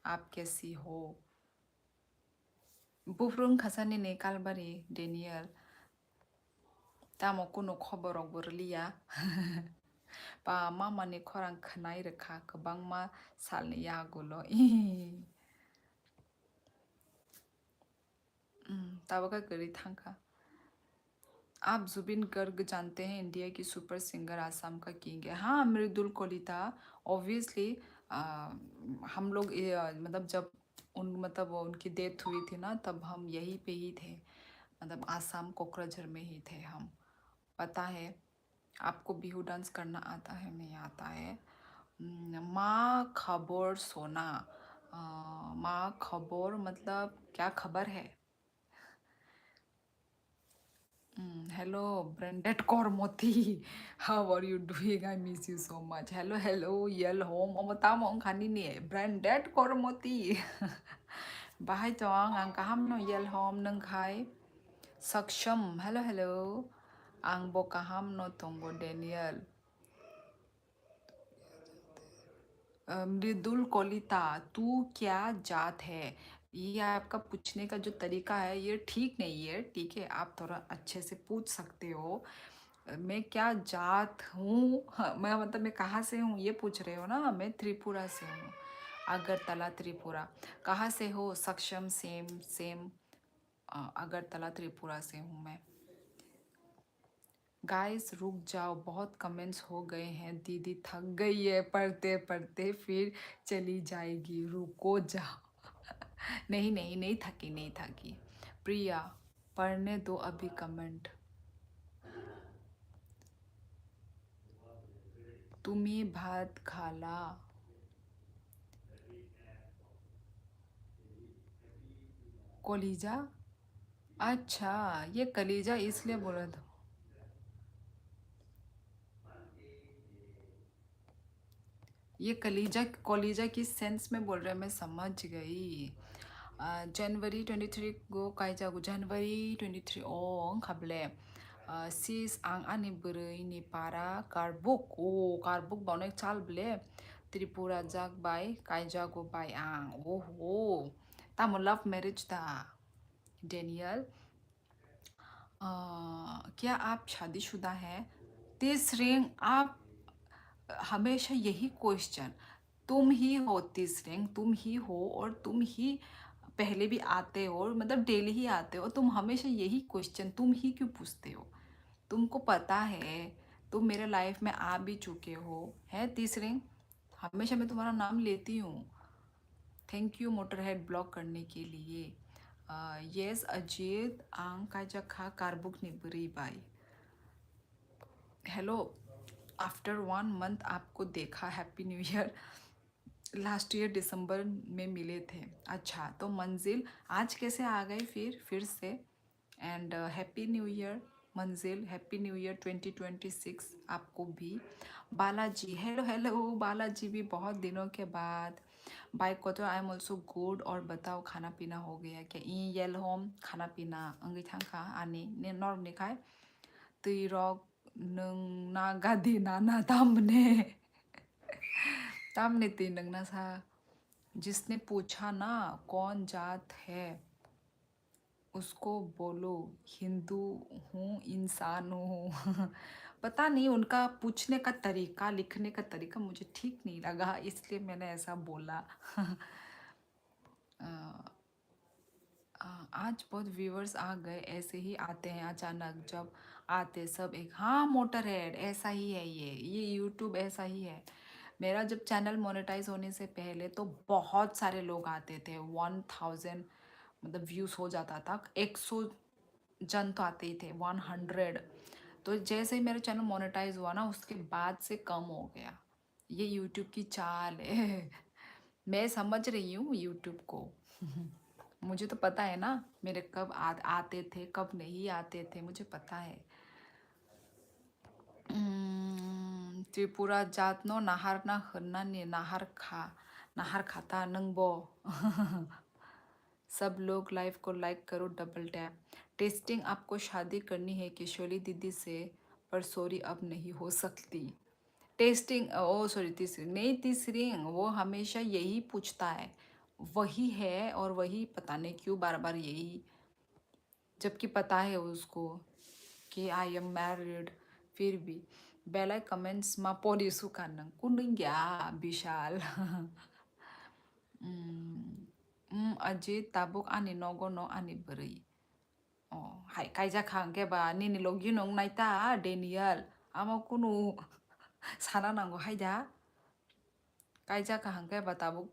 [SPEAKER 1] आप कैसी हो? बुफ्रुंग खसाने ने कालबारी डेनियल तामोको नो खबर गोरलिया बा मा माने खरां खनाय रखा गोबां मा सालनि यागुल' ताबका करी थांका। आप जुबिन गर्ग जानते हैं, इंडिया की सुपर सिंगर, आसाम का किंग है। हाँ, मृदुल कलिता ऑब्वियसली। हम लोग मतलब जब मतलब उनकी डेथ हुई थी ना, तब हम यहीं पे ही थे, मतलब आसाम कोकराझार में ही थे हम। पता है आपको बिहू डांस करना आता है? नहीं आता है। माँ खबर सोना। माँ खबर मतलब क्या खबर है? हेलो ब्रांडेड कॉर्मोती, how are you doing? I miss you so much. Hello hello यल होम अमता मong खानी नहीं ब्रांडेड कॉर्मोती। बाहाय चोंग आं kaham no यल होम नों खाय सक्षम। हेलो हेलो आं बो kaham no tongbo डेनियल। मृदुल कोलिता, तू क्या जात है? ये आपका पूछने का जो तरीका है ये ठीक नहीं है। ठीक है, आप थोड़ा अच्छे से पूछ सकते हो। मैं क्या जात हूँ? हाँ, मैं मतलब मैं कहाँ से हूँ ये पूछ रहे हो ना? मैं त्रिपुरा से हूँ, अगरतला त्रिपुरा। कहाँ से हो? सक्षम सेम सेम, अगरतला त्रिपुरा से हूँ मैं। गाइस रुक जाओ, बहुत कमेंट्स हो गए हैं। दीदी थक गई है पढ़ते पढ़ते, फिर चली जाएगी, रुको जाओ। नहीं नहीं नहीं थकी, नहीं थकी। प्रिया पढ़ने दो अभी कमेंट। तुम्ही भात खाला? कलीजा? अच्छा, ये कलीजा इसलिए बोला था। ये कलीजा कलीजा किस सेंस में बोल रहे हैं, मैं समझ गई। जनवरी 23 गो कायजागो जनवरी 23 ओ खाबले सिस आं आनि बोरै नि पारा कारबुक ओ कारबुक बावनाय चाल ब्ले त्रिपुरा जाग बाय कायजागो बाय आं ओहो तामो लव मैरिज दा डेनियल। क्या आप शादीशुदा हैं? तीस रिंग आप हमेशा यही क्वेश्चन, तुम ही हो तीस रिंग, तुम ही हो, और तुम ही पहले भी आते हो, और मतलब डेली ही आते हो, तुम हमेशा यही क्वेश्चन तुम ही क्यों पूछते हो? तुमको पता है तुम मेरे लाइफ में आ भी चुके हो, है तीस रिंग। हमेशा मैं तुम्हारा नाम लेती हूँ। थैंक यू मोटरहेड ब्लॉक करने के लिए। यस अजीत आंग का जखा कारबुक निबरी बाई। हेलो, आफ्टर 1 मंथ आपको देखा, happy new year. Last year दिसंबर में मिले थे। अच्छा, तो मंजिल आज कैसे आ गए फिर से? एंड हैप्पी न्यू ईयर मंजिल, हैप्पी न्यू ईयर 2026 आपको भी। बालाजी, हेलो हेलो बालाजी भी बहुत दिनों के बाद। बाइक को तो आई एम ऑल्सो गुड। और बताओ खाना पीना हो गया क्या? ई येल होम खाना पीना अंगी थांखा आनी ने नॉर्म निखाय तुरक नोंना गादि नाना तामने तामने ती नंगना सा। जिसने पूछा ना कौन जात है, उसको बोलो हिंदू हूँ, इंसान हूँ। पता नहीं उनका पूछने का तरीका, लिखने का तरीका मुझे ठीक नहीं लगा, इसलिए मैंने ऐसा बोला। आज बहुत व्यूअर्स आ गए, ऐसे ही आते हैं अचानक, जब आते सब एक। हाँ मोटर हेड ऐसा ही है, ये यूट्यूब ऐसा ही है। मेरा जब चैनल मोनेटाइज होने से पहले तो बहुत सारे लोग आते थे, 1000 मतलब व्यूज़ हो जाता था, 100 जन तो आते ही थे, 100। तो जैसे ही मेरा चैनल मोनेटाइज हुआ ना, उसके बाद से कम हो गया। ये यूट्यूब की चाल है। मैं समझ रही हूँ यूट्यूब को। मुझे तो पता है ना मेरे कब आते थे, कब नहीं आते थे, मुझे पता है। त्रिपुरा जात नो नाहार ना हन्ना ने नाहार खाता नंगबो। सब लोग लाइव को लाइक करो, डबल टैप। टेस्टिंग, आपको शादी करनी है किशोरी दीदी से, पर सॉरी अब नहीं हो सकती। टेस्टिंग, ओ सॉरी तीसरी नहीं, तीसरी वो हमेशा यही पूछता है, वही है, और वही पता नहीं क्यों बार बार यही, जबकि पता है उसको कि आई एम मैरिड, फिर भी। बेला कमेंट्स मा पोलिसु कानंग कुंडिंग्या विशाल। अजित ताबुक आनि नगो न आनि बोरै Hai kaija khange ba nini logi nong naita Daniel. Ama kunu sana nango haida. Kaija khange ba tabuk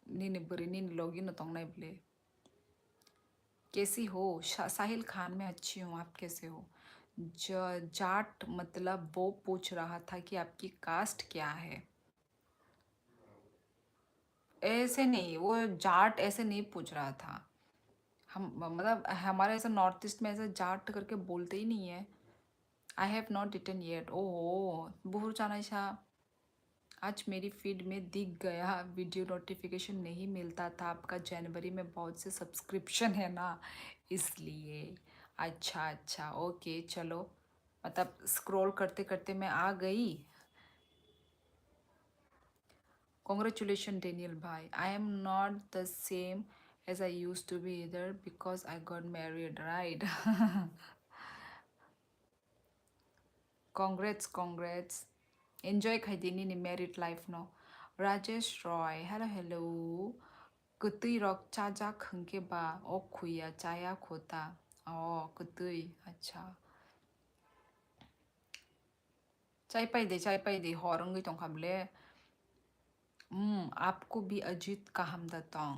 [SPEAKER 1] nini buri nini logi no tong nai ble. कैसी हो साहिल खान मैं अच्छी हूँ आप कैसे हो जाट मतलब वो पूछ रहा था कि आपकी कास्ट क्या है ऐसे नहीं वो जाट ऐसे नहीं पूछ रहा था हम मतलब हमारे ऐसा नॉर्थ ईस्ट में ऐसा जाट करके बोलते ही नहीं है I have not written yet ओहो बहुत जाना शाह आज मेरी फीड में दिख गया वीडियो नोटिफिकेशन नहीं मिलता था आपका जनवरी में बहुत से सब्सक्रिप्शन है ना इसलिए अच्छा अच्छा ओके चलो मतलब स्क्रॉल करते करते मैं आ गई कॉन्ग्रेचुलेशन डेनियल भाई I am not the same age I use to be इधर because I got married right congrats enjoy khaidini ni married life no Rajesh Roy hello Kutui rok chaja khunke ba o khuya chaya khota kutui अच्छा चाय पाई दे होरंगी तों खाबले आपको भी अजीत का हमदतों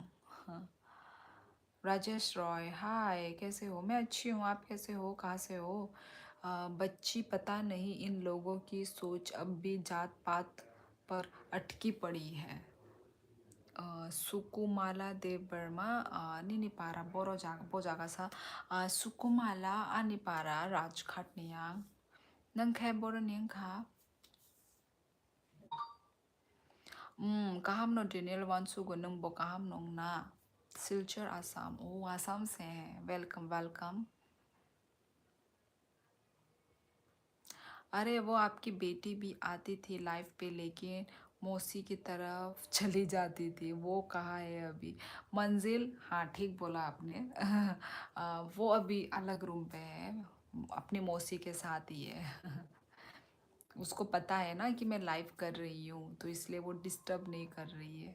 [SPEAKER 1] राजेश रॉय हाय कैसे हो मैं अच्छी हूँ आप कैसे हो कहाँ से हो बच्ची पता नहीं इन लोगों की सोच अब भी जात पात पर अटकी पड़ी है सुकुमाला देव वर्मा निनिपारा बो जागा सा सुकुमाला आनिपारा राजघाट नियांग नंग खे बोरो नियांग खा kaham no Daniel Wansugo nung bo kaham nung na Silchar Assam Assam से हैं वेलकम अरे वो आपकी बेटी भी आती थी लाइव पे लेकिन मौसी की तरफ चली जाती थी वो कहाँ है अभी मंजिल हाँ ठीक बोला आपने वो अभी अलग रूम पे है अपनी मौसी के साथ ही है उसको पता है ना कि मैं लाइव कर रही हूँ तो इसलिए वो डिस्टर्ब नहीं कर रही है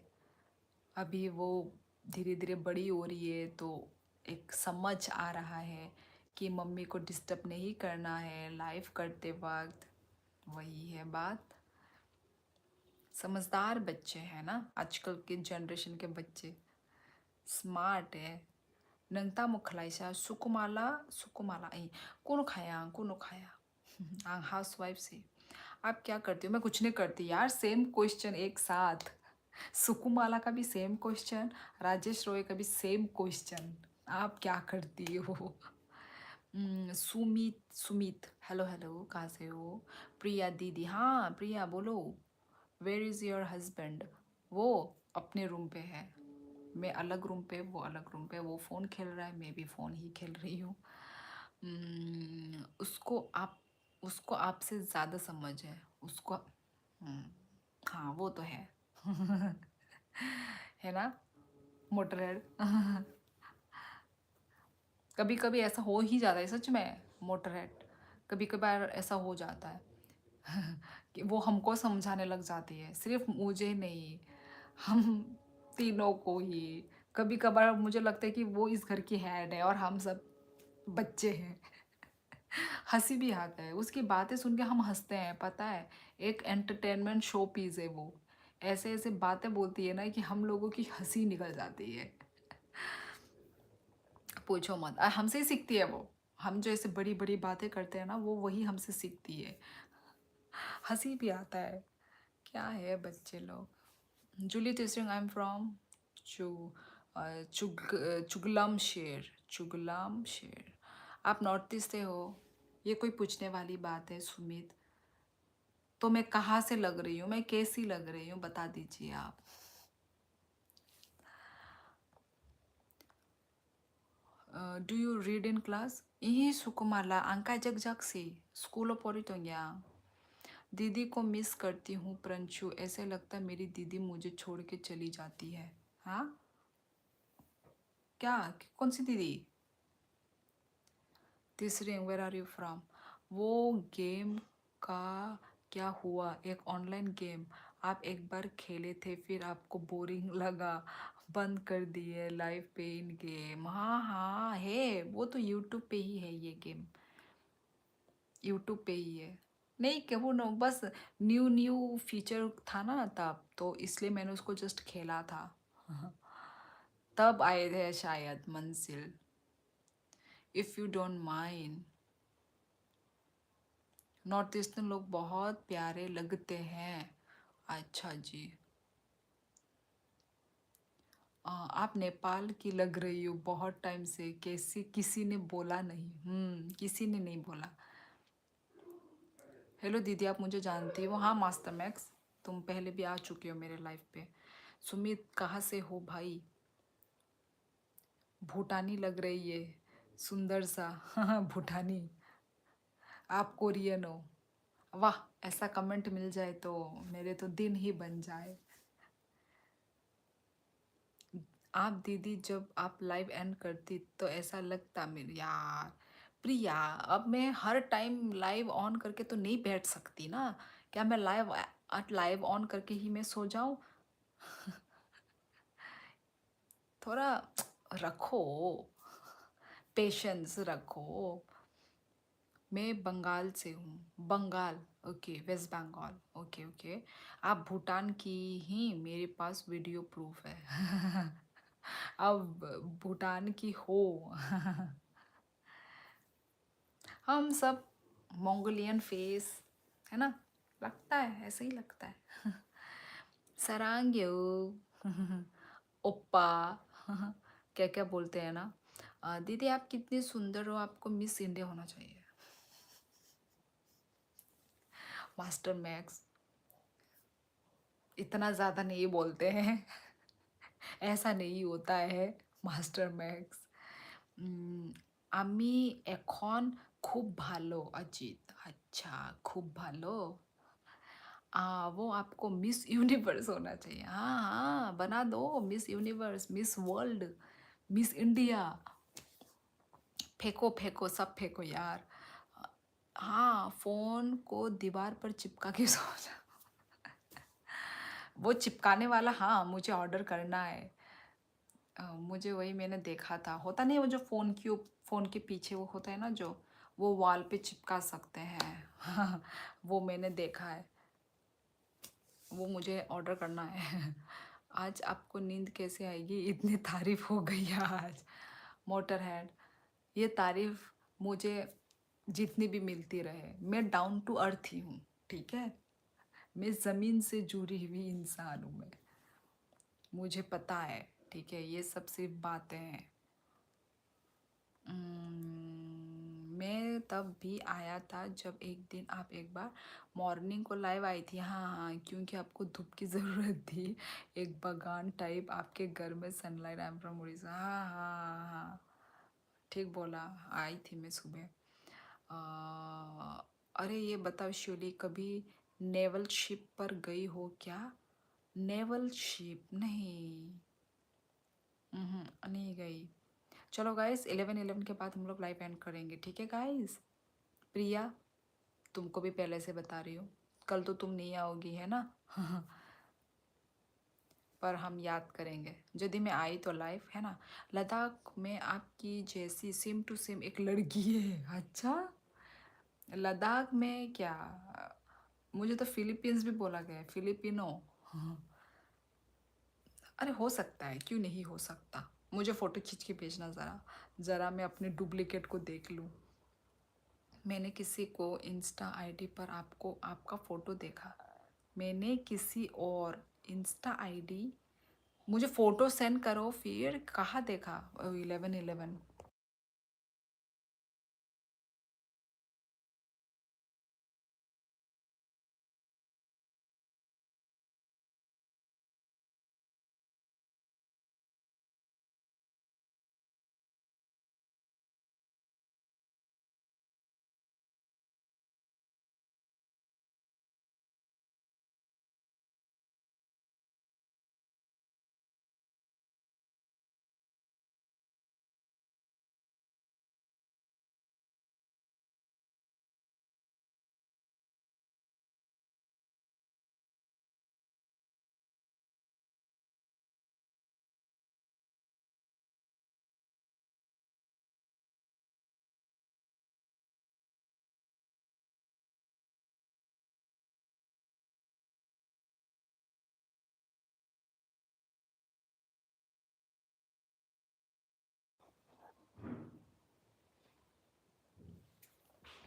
[SPEAKER 1] अभी वो धीरे धीरे बड़ी हो रही है तो एक समझ आ रहा है कि मम्मी को डिस्टर्ब नहीं करना है लाइव करते वक्त वही है बात समझदार बच्चे हैं ना आजकल के जनरेशन के बच्चे स्मार्ट है नंगता मुखलाइसा सुकुमाला कोनो खाया हाउस वाइफ से आप क्या करती हो मैं कुछ नहीं करती यार सेम क्वेश्चन एक साथ सुकुमाला का भी सेम क्वेश्चन राजेश रॉय का भी सेम क्वेश्चन आप क्या करती हो सुमित हेलो कहाँ से हो प्रिया दीदी हाँ प्रिया बोलो वेयर इज़ योर हस्बैंड वो अपने रूम पे है मैं अलग रूम पे वो अलग रूम पे वो फ़ोन खेल रहा है मैं भी फ़ोन ही खेल रही हूँ उसको आपसे ज़्यादा समझ है उसको हाँ वो तो है है ना मोटरहेड कभी कभी ऐसा हो ही जाता है सच में मोटरहेड कभी कभार ऐसा हो जाता है कि वो हमको समझाने लग जाती है सिर्फ मुझे नहीं हम तीनों को ही कभी कभार मुझे लगता है कि वो इस घर की हेड है और हम सब बच्चे हैं हंसी भी आता है उसकी बातें सुन के हम हंसते हैं पता है एक एंटरटेनमेंट शो पीस है वो ऐसे ऐसे बातें बोलती है ना कि हम लोगों की हंसी निकल जाती है पूछो मत हमसे ही सीखती है वो हम जो ऐसे बड़ी बड़ी बातें करते हैं ना वो वही हमसे सीखती है हंसी भी आता है क्या है बच्चे लोग जूली टिस्रिंग आई एम फ्रॉम चु चुगलाम शेर आप नॉर्थ ईस्ट से हो ये कोई पूछने वाली बात है सुमित तो मैं कहाँ से लग रही हूँ मैं कैसी लग रही हूँ बता दीजिए आप do you read in class यही सुकुमाला अंका जग जग से स्कूल पढ़ी तो यहाँ दीदी को मिस करती हूँ प्रंशु ऐसे लगता है मेरी दीदी मुझे छोड़ के चली जाती है हाँ क्या कौन सी दीदी तीसरी वेयर आर यू फ्रॉम वो गेम का क्या हुआ एक ऑनलाइन गेम आप एक बार खेले थे फिर आपको बोरिंग लगा बंद कर दिए लाइव पे इन गेम। हाँ हाँ है, वो तो यूट्यूब पे ही है ये गेम, यूट्यूब पे ही है। नहीं क्या वो, नो बस न्यू न्यू फीचर था ना तब, तो इसलिए मैंने उसको जस्ट खेला था। तब आए थे शायद मंजिल, if you don't mind. North eastern लोग बहुत प्यारे लगते हैं। अच्छा जी। आप नेपाल की लग रही हो बहुत टाइम से, कैसी, किसी ने बोला नहीं। किसी ने नहीं बोला। हेलो दीदी, आप मुझे जानती हो? हाँ मास्टर मैक्स, तुम पहले भी आ चुके हो मेरे लाइफ पे। सुमित कहाँ से हो भाई? भूटानी लग रही है, सुंदर सा। भूटानी। आप कोरियन हो? वाह, ऐसा कमेंट मिल जाए तो मेरे तो दिन ही बन जाए। आप दीदी जब आप लाइव एंड करती तो ऐसा लगता मेरे यार। प्रिया, अब मैं हर टाइम लाइव ऑन करके तो नहीं बैठ सकती ना। क्या मैं लाइव ऑन करके ही मैं सो जाऊं? थोड़ा रखो, पेशेंस रखो। मैं बंगाल से हूँ। Bengal, okay, west Bengal, okay okay. आप भूटान की ही, मेरे पास वीडियो प्रूफ है। अब भूटान की हो। हम सब मंगोलियन फेस है ना, लगता है ऐसे ही लगता है। सरांग्यो। ओप्पा। क्या क्या बोलते हैं ना। दीदी आप कितनी सुंदर हो, आपको मिस इंडिया होना चाहिए। मास्टर मैक्स, इतना ज़्यादा नहीं बोलते हैं। ऐसा नहीं होता है मास्टर मैक्स। আমি এখন খুব ভালো अजीत। अच्छा, खूब भालो। वो आपको मिस यूनिवर्स होना चाहिए। हाँ हाँ, बना दो miss universe, miss world, miss India. फेंको फेंको, सब फेंको यार। हाँ, फोन को दीवार पर चिपका के सो जा। वो चिपकाने वाला, हाँ मुझे ऑर्डर करना है। मुझे वही मैंने देखा था, होता नहीं वो जो फ़ोन के पीछे वो होता है ना, जो वो वॉल पे चिपका सकते हैं। वो मैंने देखा है, वो मुझे ऑर्डर करना है। आज आपको नींद कैसे आएगी, इतनी तारीफ हो गई है आज। मोटर हेड, ये तारीफ मुझे जितनी भी मिलती रहे। मैं डाउन टू अर्थ ही हूँ, ठीक है। मैं ज़मीन से जुड़ी हुई इंसान हूँ मैं, मुझे पता है, ठीक है। ये सब सिर्फ बातें हैं। मैं तब भी आया था जब एक दिन आप एक बार मॉर्निंग को लाइव आई थी। हाँ हाँ, क्योंकि आपको धूप की ज़रूरत थी, एक बगान टाइप आपके घर में, sunlight. I am from Orissa. हाँ हाँ हाँ हाँ, ठीक बोला, आई थी मैं सुबह। अरे ये बताओ शिवली, कभी नेवल शिप पर गई हो क्या? नेवल शिप नहीं। नहीं गई। चलो गाइस, 11:11 के बाद हम लोग लाइव एंड करेंगे, ठीक है गाइस। प्रिया, तुमको भी पहले से बता रही हूँ, कल तो तुम नहीं आओगी है ना। पर हम याद करेंगे यदि मैं आई तो लाइव, है ना। लद्दाख में आपकी जैसी सेम टू सेम एक लड़की है। अच्छा, लद्दाख में क्या? मुझे तो फिलीपींस भी बोला गया है, फिलिपिनो। अरे हो सकता है, क्यों नहीं हो सकता। मुझे फ़ोटो खींच के भेजना ज़रा, ज़रा मैं अपने डुप्लीकेट को देख लूँ। मैंने किसी को इंस्टा आईडी पर आपको, आपका फ़ोटो देखा। मैंने किसी और इंस्टा आईडी, मुझे फ़ोटो सेंड करो फिर, कहाँ देखा? 11:11।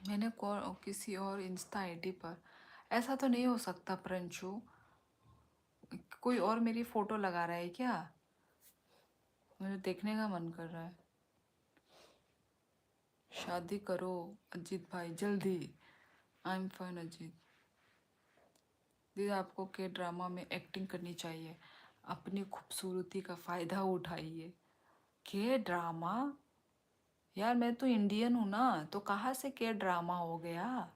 [SPEAKER 1] मैंने किसी और इंस्टा आईडी पर, ऐसा तो नहीं हो सकता प्रिंशु, कोई और मेरी फोटो लगा रहा है क्या? मुझे देखने का मन कर रहा है। शादी करो अजीत भाई जल्दी। I am fine Ajit. दीदी आपको के ड्रामा में एक्टिंग करनी चाहिए, अपनी खूबसूरती का फ़ायदा उठाइए। के ड्रामा? यार मैं तो इंडियन हूँ ना, तो कहाँ से के ड्रामा हो गया?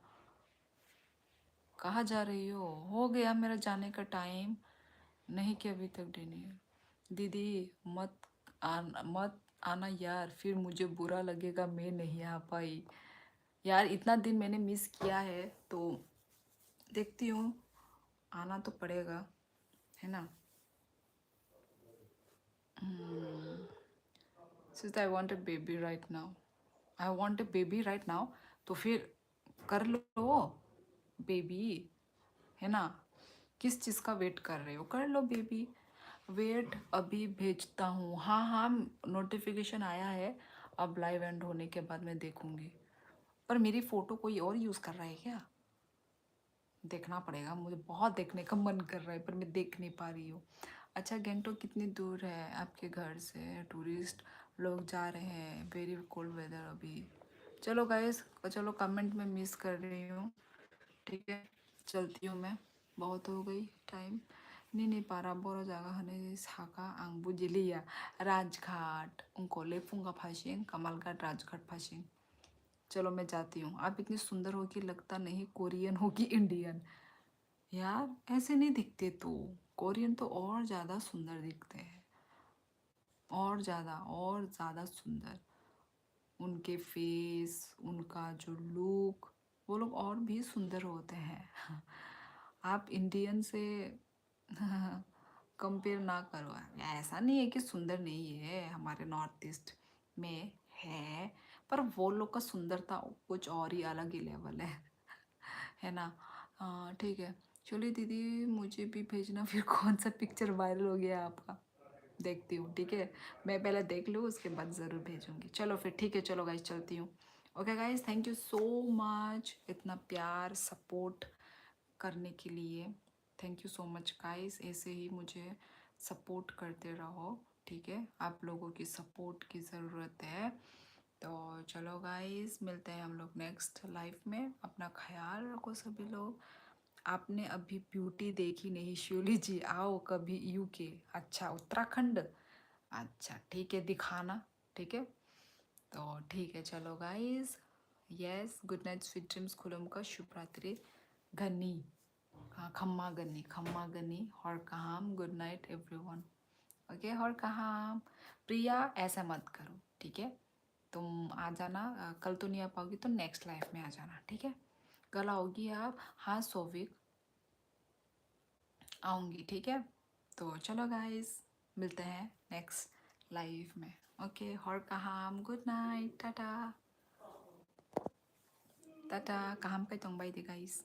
[SPEAKER 1] कहाँ जा रही हो गया मेरा जाने का टाइम? नहीं कि अभी तक डिनर। दीदी मत मत आना यार, फिर मुझे बुरा लगेगा मैं नहीं आ पाई। यार इतना दिन मैंने मिस किया है तो देखती हूँ, आना तो पड़ेगा, है ना। Sister I want a baby right now, I want a baby right now. तो फिर कर लो बेबी, है ना। किस चीज़ का वेट कर रहे हो, कर लो बेबी। वेट अभी भेजता हूँ। हाँ हाँ नोटिफिकेशन आया है, अब लाइव एंड होने के बाद मैं देखूँगी। पर मेरी फ़ोटो कोई और यूज़ कर रहा है क्या? देखना पड़ेगा, मुझे बहुत देखने का मन कर रहा है पर मैं देख नहीं पा रही हूँ। अच्छा गैंगटॉक कितनी दूर है आपके घर से? टूरिस्ट लोग जा रहे हैं, वेरी कोल्ड वेदर अभी। चलो गाइस, चलो कमेंट में मिस कर रही हूँ, ठीक है। चलती हूँ मैं, बहुत हो गई टाइम। नहीं पारा बोरो जागा हने साका आंबू जिलिया राजघाट उनको लेफूंगा फाशिंग कमालघाट राजघाट फाशिंग। चलो मैं जाती हूँ। आप इतनी सुंदर हो कि लगता नहीं कोरियन हो कि इंडियन। यार ऐसे नहीं दिखते तो, कोरियन तो और ज़्यादा सुंदर दिखते हैं, और ज़्यादा सुंदर। उनके फेस, उनका जो लुक, वो लोग और भी सुंदर होते हैं। आप इंडियन से कंपेयर ना करो। ऐसा नहीं है कि सुंदर नहीं है, हमारे नॉर्थ ईस्ट में है, पर वो लोग का सुंदरता कुछ और ही अलग ही लेवल है ना। हाँ ठीक है। चलिए दीदी मुझे भी भेजना फिर कौन सा पिक्चर वायरल हो गया आपका, देखती हूँ, ठीक है। मैं पहले देख लूँ उसके बाद ज़रूर भेजूँगी। चलो फिर ठीक है, चलो गाइस चलती हूँ। Okay guys, thank you so much इतना प्यार सपोर्ट करने के लिए। Thank you so much guys, ऐसे ही मुझे सपोर्ट करते रहो, ठीक है। आप लोगों की सपोर्ट की ज़रूरत है। तो चलो गाइस, मिलते हैं हम लोग नेक्स्ट लाइफ में। अपना ख्याल रखो सभी लोग। आपने अभी ब्यूटी देखी नहीं, शिवली जी आओ कभी यूके। अच्छा उत्तराखंड, अच्छा ठीक है दिखाना, ठीक है। तो ठीक है चलो guys, yes good night sweet dreams, खुलम का शुभ रात्रि घनी। हाँ खम्मा गनी और कहाम, गुड नाइट एवरीवन। ओके और कहाम। प्रिया ऐसा मत करो, ठीक है। तुम आ जाना, कल तो नहीं आ पाओगी तो नेक्स्ट लाइफ में आ जाना, ठीक है। कल आओगी आप? हाँ सोविक आऊँगी, ठीक है। तो चलो गाइस, मिलते हैं नेक्स्ट लाइफ में। ओके और कहाम, गुड नाइट, टाटा टाटा। कहाम पे तुम बाई दे गाइस।